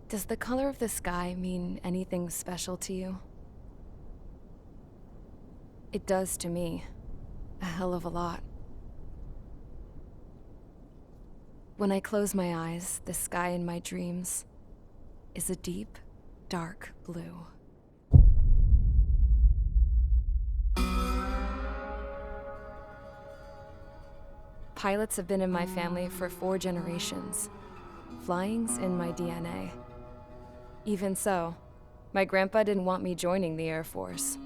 Does the color of the sky mean anything special to you? It does to me. A hell of a lot. When I close my eyes, the sky in my dreams is a deep, dark blue. Pilots have been in my family for 4 generations. Flying's in my DNA. Even so, my grandpa didn't want me joining the Air Force.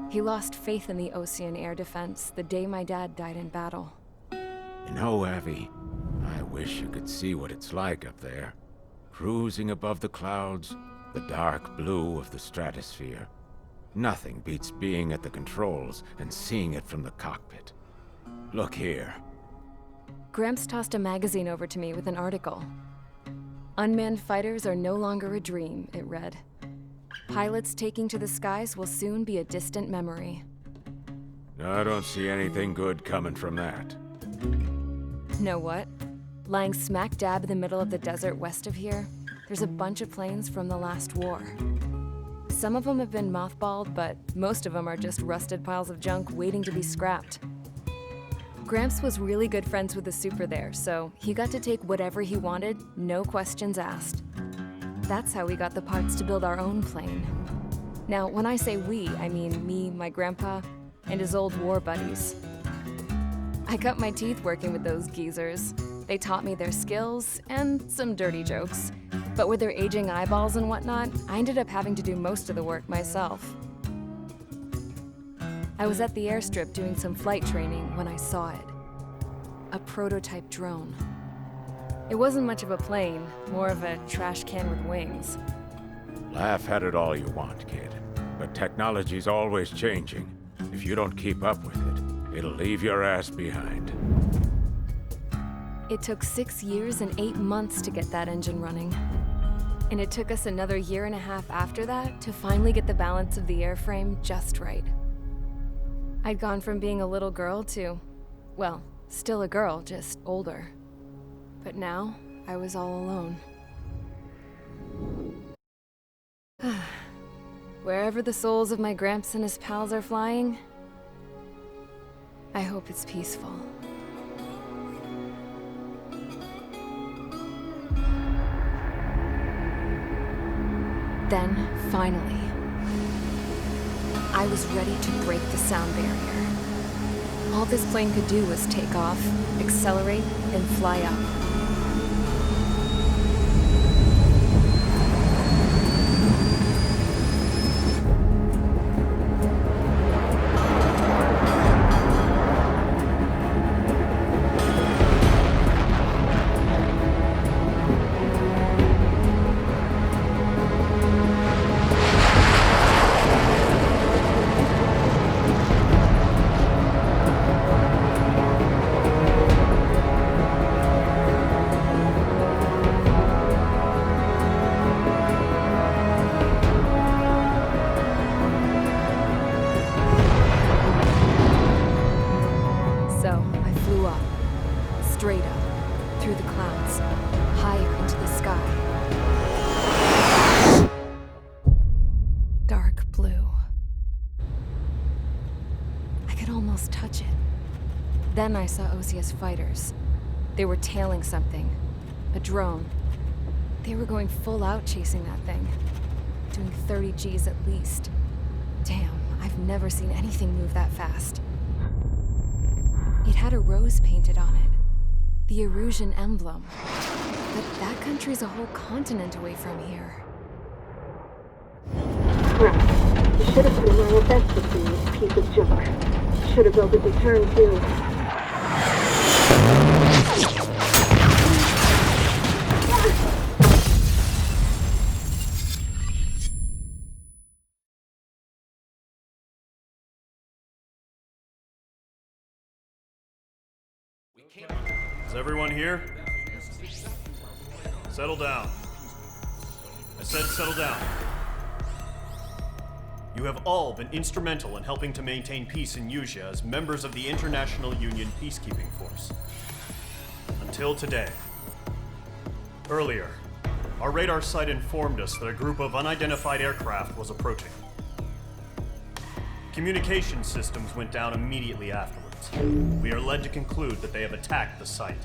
He lost faith in the Osean Air Defense the day my dad died in battle. You know, Abby, I wish you could see what it's like up there. Cruising above the clouds, the dark blue of the stratosphere. Nothing beats being at the controls and seeing it from the cockpit. Look here. Gramps tossed a magazine over to me with an article. Unmanned fighters are no longer a dream, it read. Pilots taking to the skies will soon be a distant memory. I don't see anything good coming from that. Know what? Lying smack dab in the middle of the desert west of here, there's a bunch of planes from the last war. Some of them have been mothballed, but most of them are just rusted piles of junk waiting to be scrapped. Gramps was really good friends with the super there, so he got to take whatever he wanted, no questions asked. That's how we got the parts to build our own plane. Now, when I say we, I mean me, my grandpa, and his old war buddies. I cut my teeth working with those geezers. They taught me their skills and some dirty jokes. But with their aging eyeballs and whatnot, I ended up having to do most of the work myself. I was at the airstrip doing some flight training when I saw it. A prototype drone. It wasn't much of a plane, more of a trash can with wings. Laugh at it all you want, kid. But technology's always changing. If you don't keep up with it, it'll leave your ass behind. It took 6 years and 8 months to get that engine running. And it took us another 1.5 years after that to finally get the balance of the airframe just right. I'd gone from being a little girl to, well, still a girl, just older. But now, I was all alone. Wherever the souls of my Gramps and his pals are flying, I hope it's peaceful. Then, finally, I was ready to break the sound barrier. All this plane could do was take off, accelerate, and fly up. Then I saw Osia's fighters. They were tailing something. A drone. They were going full out chasing that thing. Doing 30 Gs at least. Damn, I've never seen anything move that fast. It had a rose painted on it. The Erusian emblem. But that country's a whole continent away from here. Crap. You should have been my investment in this piece of junk. Should have built a return too. Is everyone here? Settle down. I said settle down. You have all been instrumental in helping to maintain peace in Usea as members of the International Union Peacekeeping Force. Until today. Earlier, our radar site informed us that a group of unidentified aircraft was approaching. Communication systems went down immediately afterwards. We are led to conclude that they have attacked the site.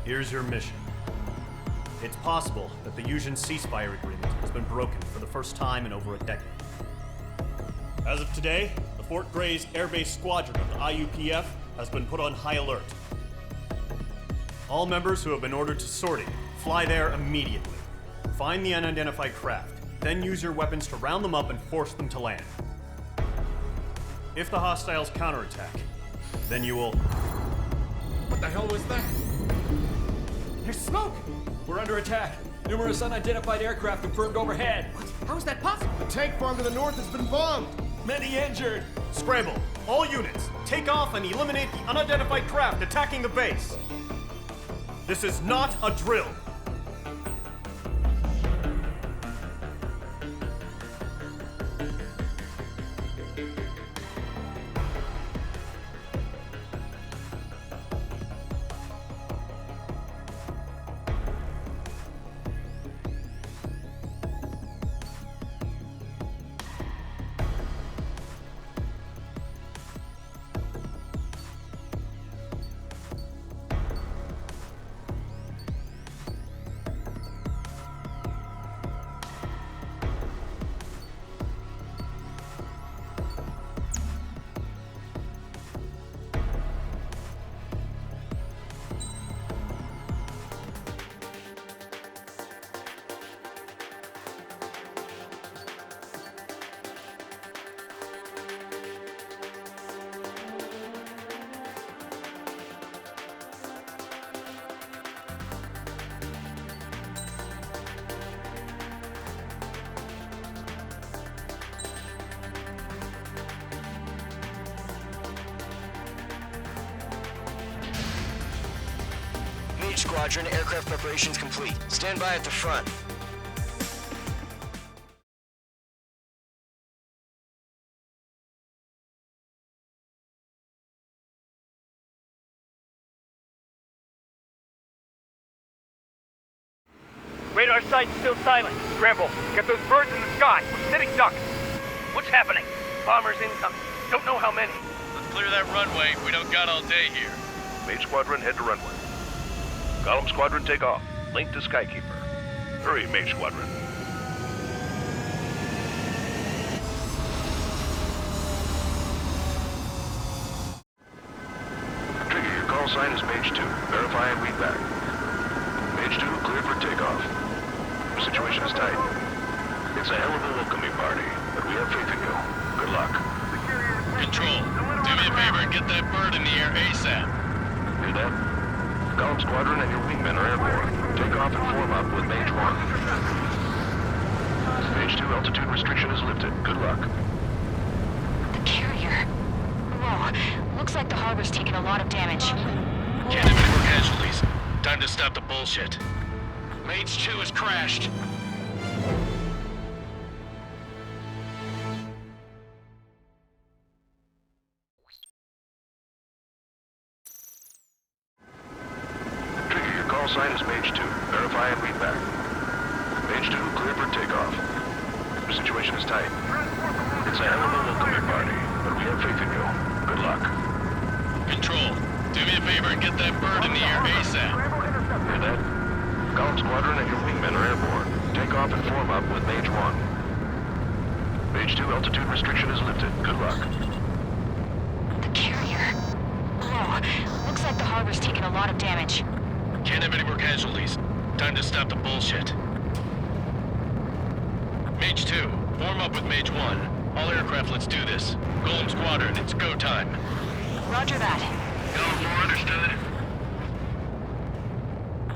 Here's your mission. It's possible that the Usian ceasefire agreement has been broken for the first time in over a decade. As of today, the Fort Grays Air Base Squadron of the IUPF has been put on high alert. All members who have been ordered to sortie, fly there immediately. Find the unidentified craft, then use your weapons to round them up and force them to land. If the hostiles counterattack, then you will... What the hell was that? There's smoke! We're under attack. Numerous unidentified aircraft confirmed overhead. What? How is that possible? The tank farm to the north has been bombed! Many injured. Scramble! All units, take off and eliminate the unidentified craft attacking the base! This is not a drill! Squadron, aircraft preparations complete. Stand by at the front. Radar site's still silent. Scramble. Get those birds in the sky. We're sitting ducks. What's happening? Bombers incoming. Don't know how many. Let's clear that runway. We don't got all day here. Mage Squadron, head to runway. Golem Squadron, take off. Link to Skykeeper. Hurry, Mage Squadron. Trigger, your call sign is Mage 2. Verify and read back. Mage 2, clear for takeoff. Your situation is tight. It's a hell of a welcoming party, but we have faith in you. Good luck. Control, do me a favor and get that bird in the air ASAP. Hear that? Golem Squadron and your wingmen are airborne. Take off and form up with Mage 1. Mage 2, altitude restriction is lifted. Good luck. The carrier. Whoa, looks like the harbor's taken a lot of damage. Can't have any more casualties. Time to stop the bullshit. Mage 2 has crashed. Sign is Mage 2. Verify and read back. Mage 2, clear for takeoff. Your situation is tight. It's a hell of a welcoming party, but we have faith in you. Good luck. Control, do me a favor and get that bird in the air ASAP. Hear that? Column Squadron and your wingmen are airborne. Take off and form up with Mage 1. Mage 2, altitude restriction is lifted. Good luck. The carrier. Whoa, looks like the harbor's taking a lot of damage. Can't have any more casualties. Time to stop the bullshit. Mage 2, form up with Mage 1. All aircraft, let's do this. Golem Squadron, it's go time. Roger that. Golem 4 understood.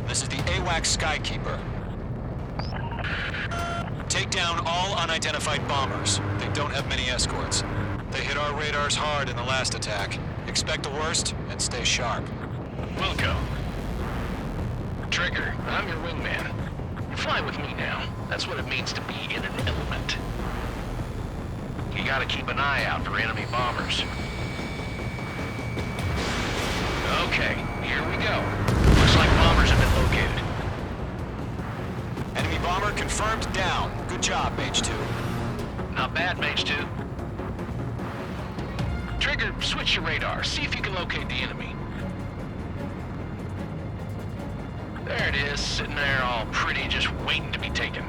This is the AWACS Skykeeper. Take down all unidentified bombers. They don't have many escorts. They hit our radars hard in the last attack. Expect the worst and stay sharp. Wilco. Trigger, I'm your wingman. You fly with me now. That's what it means to be in an element. You gotta keep an eye out for enemy bombers. Okay, here we go. Looks like bombers have been located. Enemy bomber confirmed down. Good job, Mage 2. Not bad, Mage 2. Trigger, switch your radar. See if you can locate the enemy. There it is, sitting there all pretty, just waiting to be taken.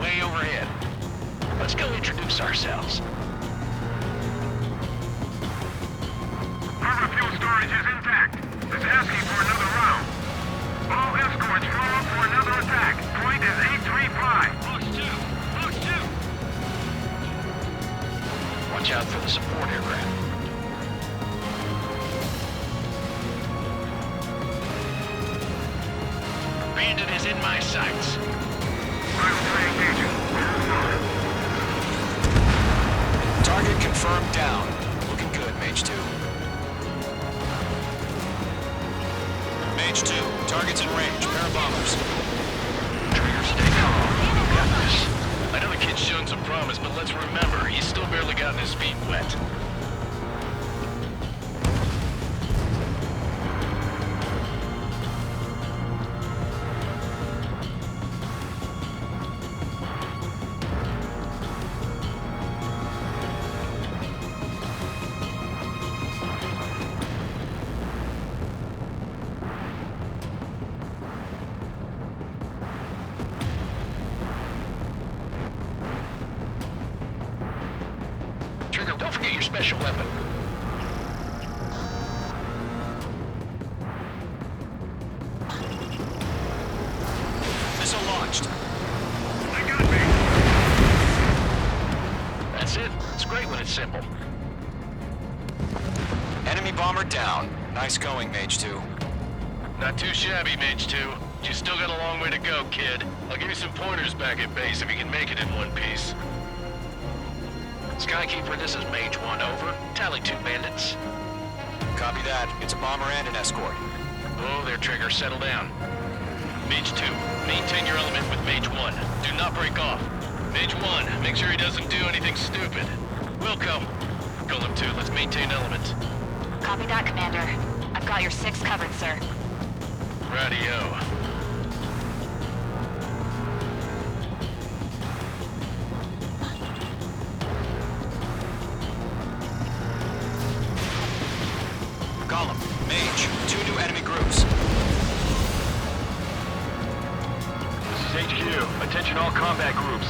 Way overhead. Let's go introduce ourselves. Harbor fuel storage is intact. It's asking for another round. All escorts form up for another attack. Point is 835. Push 2! Watch out for the support aircraft. Bandit is in my sights. Target confirmed down. Looking good, Mage 2. Mage 2, target's in range. Pair of bombers. Trigger, stay calm. You got this. I know the kid's shown some promise, but let's remember, he's still barely gotten his feet wet. Trigger, don't forget your special weapon. Missile launched. That's it. It's great when it's simple. Enemy bomber down. Nice going, Mage 2. Not too shabby, Mage 2. You still got a long way to go, kid. I'll give you some pointers back at base if you can make it in one piece. Skykeeper, this is Mage 1, over. Tally 2 bandits. Copy that. It's a bomber and an escort. Oh, there, Trigger. Settle down. Mage 2, maintain your element with Mage 1. Do not break off. Mage 1, make sure he doesn't do anything stupid. Wilco. Golem 2, let's maintain element. Copy that, Commander. I've got your 6 covered, sir. Radio. Column, Mage, 2 new enemy groups. This is HQ. Attention all combat groups.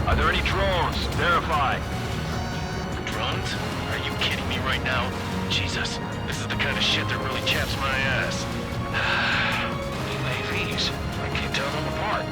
Are there any drones? Verify. Drones? Are you kidding me right now? Jesus, this is the kind of shit that really chaps my ass. UAVs. I can't tell them apart.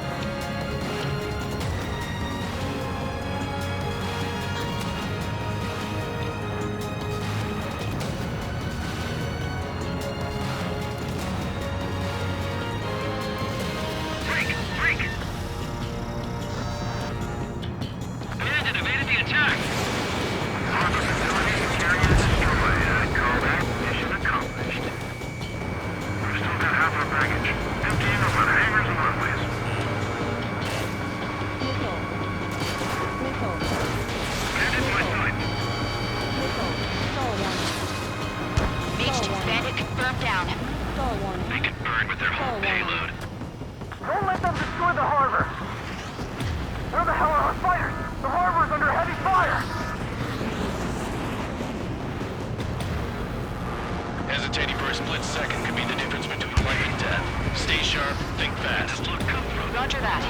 Bandit evaded the attack. baggage. Emptying over the hangars and runways. Bandit my side. Mage 2 bandit confirmed down. They can burn with their whole payload. Don't let them destroy the harbor! Where the hell are our fighters? The harbor's under heavy fire! Hesitating for a split second could be the difference between life and death. Stay sharp, think fast. Roger that.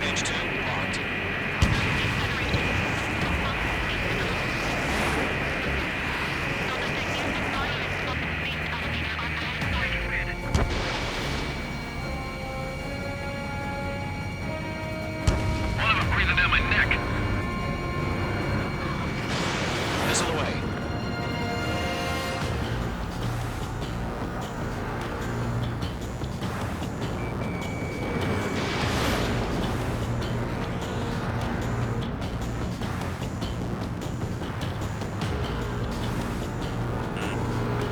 Mage 2 locked. One of them breathing down my neck. Missile away.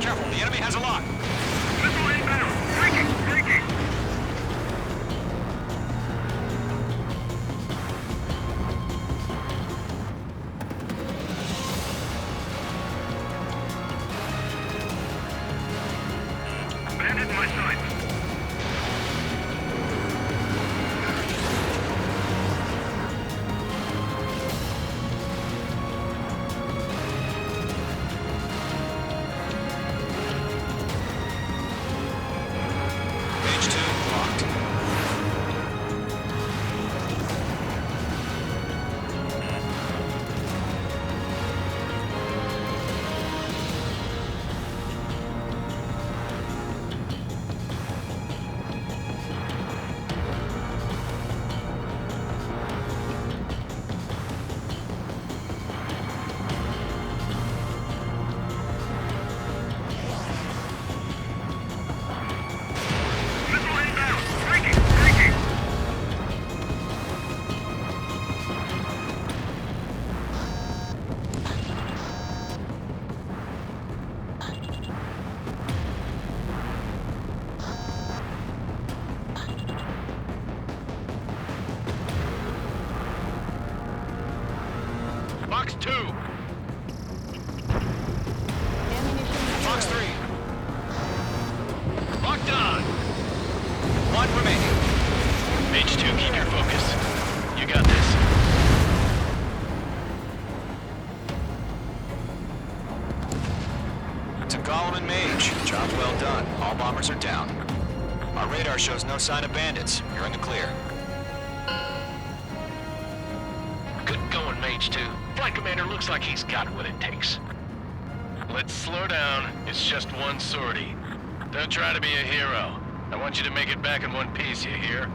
Careful, the enemy has a lock. Missile inbound. Breaking. Bandit my side. Mage 2 locked. Missile inbound. Breaking. Box 2. Box 3. Locked on. One remaining. Mage 2, keep your focus. You got this. To Golem and Mage, job well done. All bombers are down. Our radar shows no sign of bandits. You're in the clear. Good going, Mage 2. Flight Commander looks like he's got what it takes. Let's slow down. It's just one sortie. Don't try to be a hero. I want you to make it back in one piece, you hear?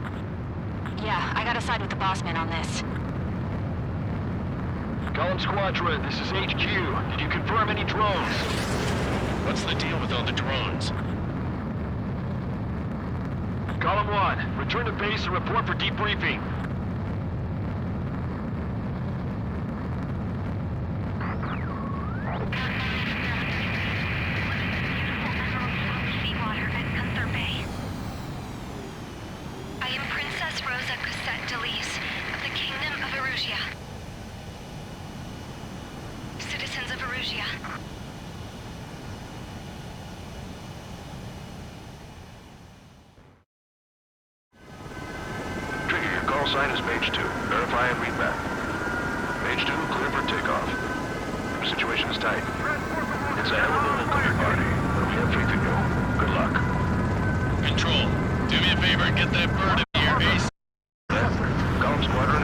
Yeah, I gotta side with the boss man on this. Golem Squadron, this is HQ. Did you confirm any drones? What's the deal with all the drones? Golem 1, return to base and report for debriefing. Seawater at Gunther Bay. I am Princess Rosa Cosette Delise of the Kingdom of Erusia. Citizens of Erusia. Trigger, your call sign is Mage 2. Verify and read back. Mage 2, clear for takeoff. The situation is tight. It's a hell of a welcoming party, but we have faith in you. Good luck. Control, do me a favor and get that bird in here, Ace. Golem Squadron.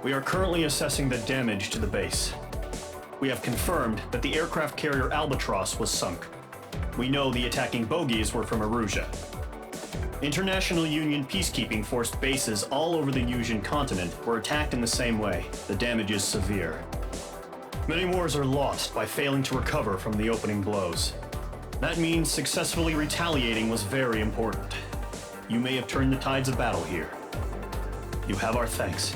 We are currently assessing the damage to the base. We have confirmed that the aircraft carrier Albatross was sunk. We know the attacking bogies were from Erusia. International Union peacekeeping force bases all over the Yusian continent were attacked in the same way. The damage is severe. Many wars are lost by failing to recover from the opening blows. That means successfully retaliating was very important. You may have turned the tides of battle here. You have our thanks.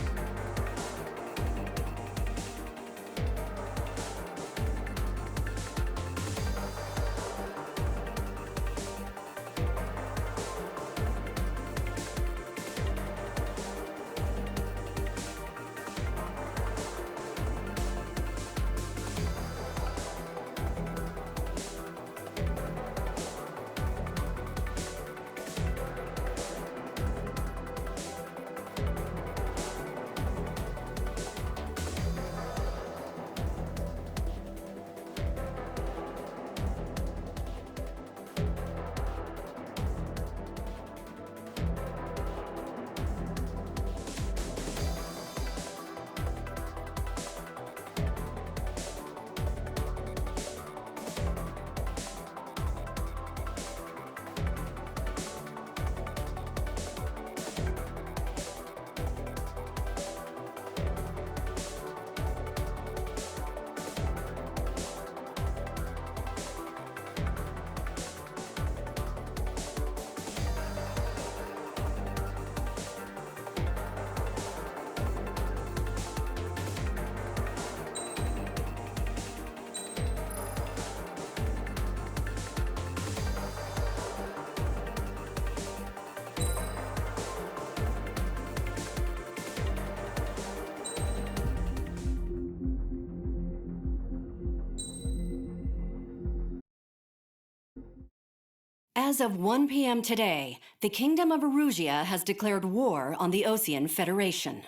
As of 1 p.m. today, the Kingdom of Erusia has declared war on the Osean Federation.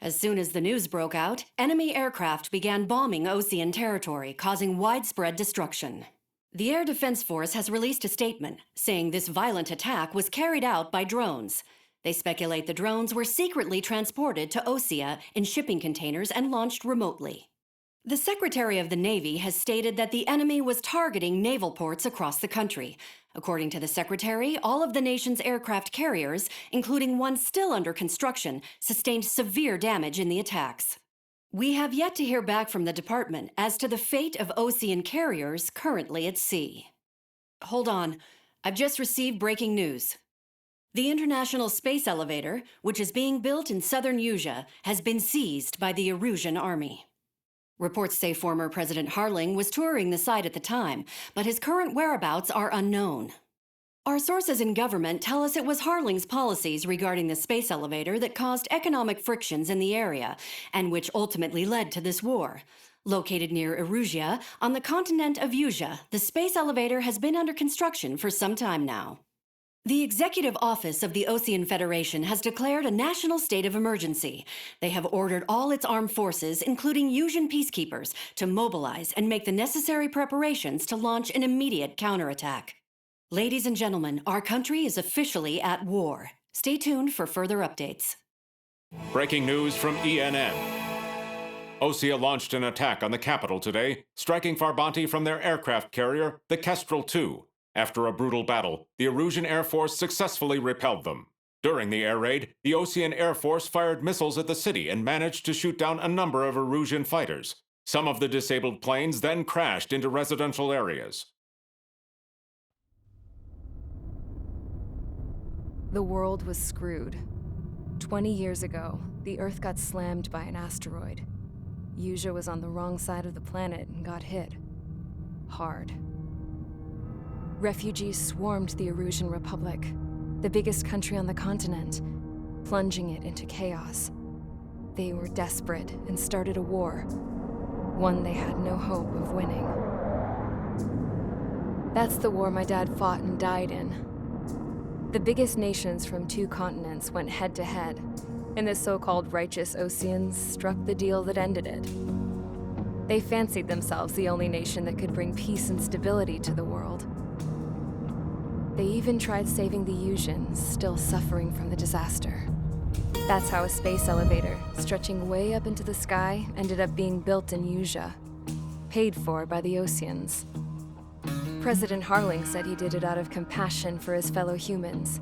As soon as the news broke out, enemy aircraft began bombing Osean territory, causing widespread destruction. The Air Defense Force has released a statement saying this violent attack was carried out by drones. They speculate the drones were secretly transported to Osea in shipping containers and launched remotely. The Secretary of the Navy has stated that the enemy was targeting naval ports across the country. According to the Secretary, all of the nation's aircraft carriers, including one still under construction, sustained severe damage in the attacks. We have yet to hear back from the department as to the fate of Osean carriers currently at sea. Hold on, I've just received breaking news. The International Space Elevator, which is being built in southern Yusia, has been seized by the Erusian army. Reports say former President Harling was touring the site at the time, but his current whereabouts are unknown. Our sources in government tell us it was Harling's policies regarding the space elevator that caused economic frictions in the area, and which ultimately led to this war. Located near Erusia, on the continent of Yusia, the space elevator has been under construction for some time now. The Executive Office of the Osean Federation has declared a national state of emergency. They have ordered all its armed forces, including Yusian peacekeepers, to mobilize and make the necessary preparations to launch an immediate counterattack. Ladies and gentlemen, our country is officially at war. Stay tuned for further updates. Breaking news from ENN. Osea launched an attack on the capital today, striking Farbanti from their aircraft carrier, the Kestrel II. After a brutal battle, the Erusian Air Force successfully repelled them. During the air raid, the Osean Air Force fired missiles at the city and managed to shoot down a number of Erusian fighters. Some of the disabled planes then crashed into residential areas. The world was screwed. 20 years ago, the Earth got slammed by an asteroid. Yusia was on the wrong side of the planet and got hit. Hard. Refugees swarmed the Erusian Republic, the biggest country on the continent, plunging it into chaos. They were desperate and started a war, one they had no hope of winning. That's the war my dad fought and died in. The biggest nations from 2 continents went head-to-head, and the so-called righteous Oseans struck the deal that ended it. They fancied themselves the only nation that could bring peace and stability to the world. They even tried saving the Yusians, still suffering from the disaster. That's how a space elevator, stretching way up into the sky, ended up being built in Usea, paid for by the Oseans. President Harling said he did it out of compassion for his fellow humans.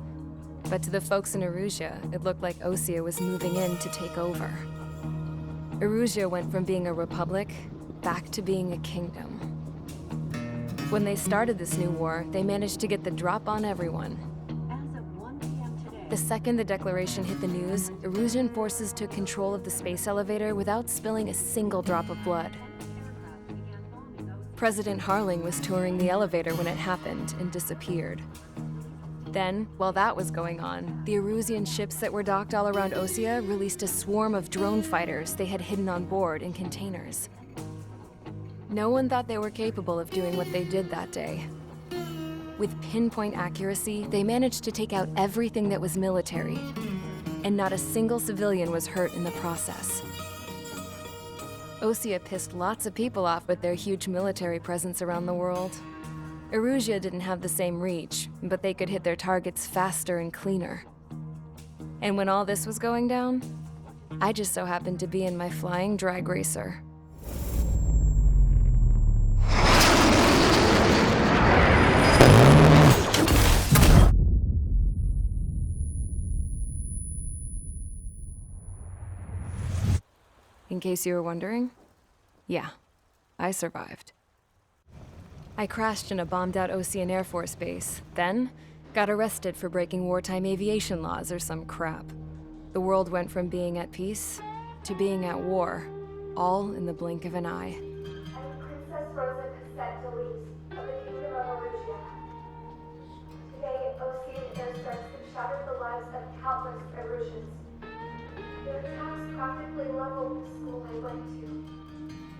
But to the folks in Erusea, it looked like Osea was moving in to take over. Erusea went from being a republic back to being a kingdom. When they started this new war, they managed to get the drop on everyone. The second the declaration hit the news, Erusian forces took control of the space elevator without spilling a single drop of blood. President Harling was touring the elevator when it happened and disappeared. Then, while that was going on, the Erusian ships that were docked all around Osea released a swarm of drone fighters they had hidden on board in containers. No one thought they were capable of doing what they did that day. With pinpoint accuracy, they managed to take out everything that was military, and not a single civilian was hurt in the process. Osea pissed lots of people off with their huge military presence around the world. Erusea didn't have the same reach, but they could hit their targets faster and cleaner. And when all this was going down, I just so happened to be in my flying drag racer. In case you were wondering, yeah, I survived. I crashed in a bombed-out Osean Air Force base, then got arrested for breaking wartime aviation laws or some crap. The world went from being at peace to being at war, all in the blink of an eye. I'm Princess Rosa Cassette Delise of the Kingdom of Erusea. Today, Osean airstrikes have shattered the lives of countless Erusians. Their attacks practically leveled the school I went to.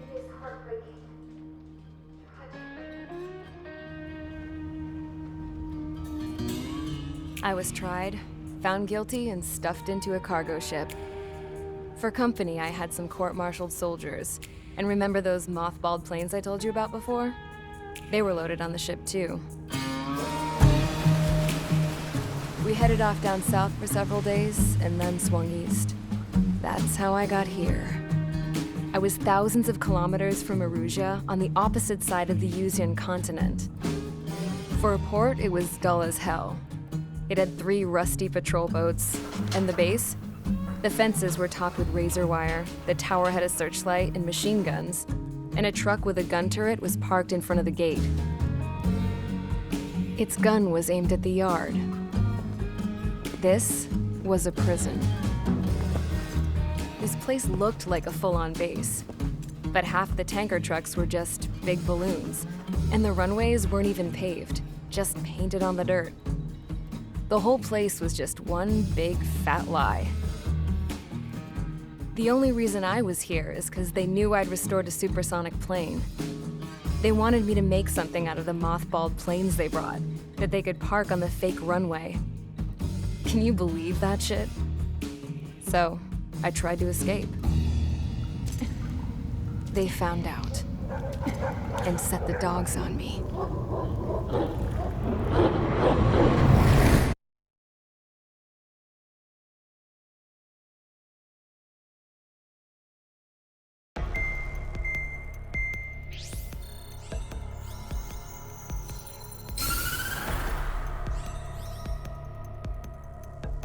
It is heartbreaking. I was tried, found guilty, and stuffed into a cargo ship. For company, I had some court-martialed soldiers. And remember those mothballed planes I told you about before? They were loaded on the ship too. We headed off down south for several days, and then swung east. That's how I got here. I was thousands of kilometers from Erusea, on the opposite side of the Usean continent. For a port, it was dull as hell. It had 3 rusty patrol boats, and the base? The fences were topped with razor wire, the tower had a searchlight and machine guns, and a truck with a gun turret was parked in front of the gate. Its gun was aimed at the yard. This was a prison. This place looked like a full-on base, but half the tanker trucks were just big balloons, and the runways weren't even paved, just painted on the dirt. The whole place was just one big fat lie. The only reason I was here is because they knew I'd restored a supersonic plane. They wanted me to make something out of the mothballed planes they brought, that they could park on the fake runway. Can you believe that shit? So, I tried to escape. They found out, and set the dogs on me.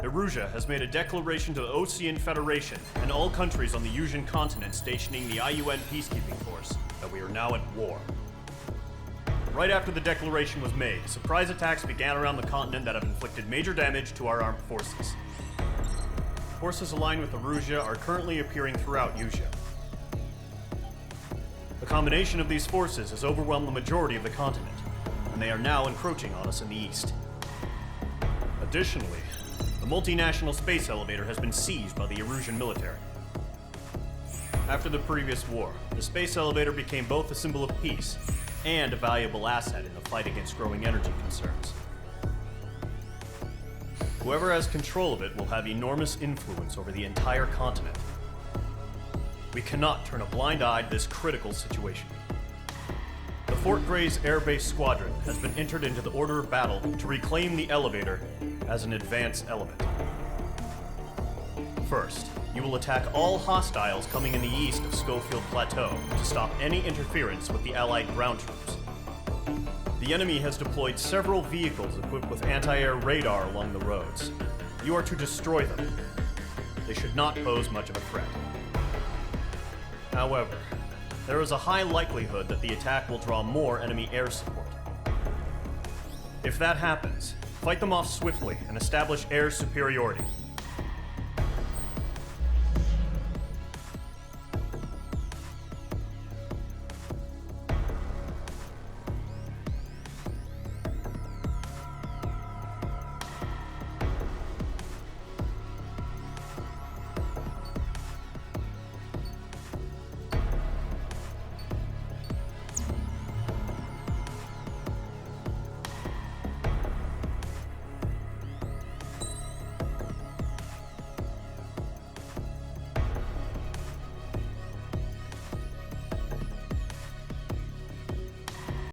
Erusea has made a declaration to the Osean Federation and all countries on the Usean continent stationing the IUN peacekeeping force that we are now at war. Right after the declaration was made, surprise attacks began around the continent that have inflicted major damage to our armed forces. Forces aligned with Erusea are currently appearing throughout Usea. The combination of these forces has overwhelmed the majority of the continent, and they are now encroaching on us in the east. Additionally, the multinational space elevator has been seized by the Erusian military. After the previous war, the space elevator became both a symbol of peace and a valuable asset in the fight against growing energy concerns. Whoever has control of it will have enormous influence over the entire continent. We cannot turn a blind eye to this critical situation. The Fort Grays Air Base Squadron has been entered into the order of battle to reclaim the elevator as an advanced element. first, you will attack all hostiles coming in the east of Schofield Plateau to stop any interference with the Allied ground troops. The enemy has deployed several vehicles equipped with anti-air radar along the roads. You are to destroy them. They should not pose much of a threat. However, there is a high likelihood that the attack will draw more enemy air support. If that happens, fight them off swiftly and establish air superiority.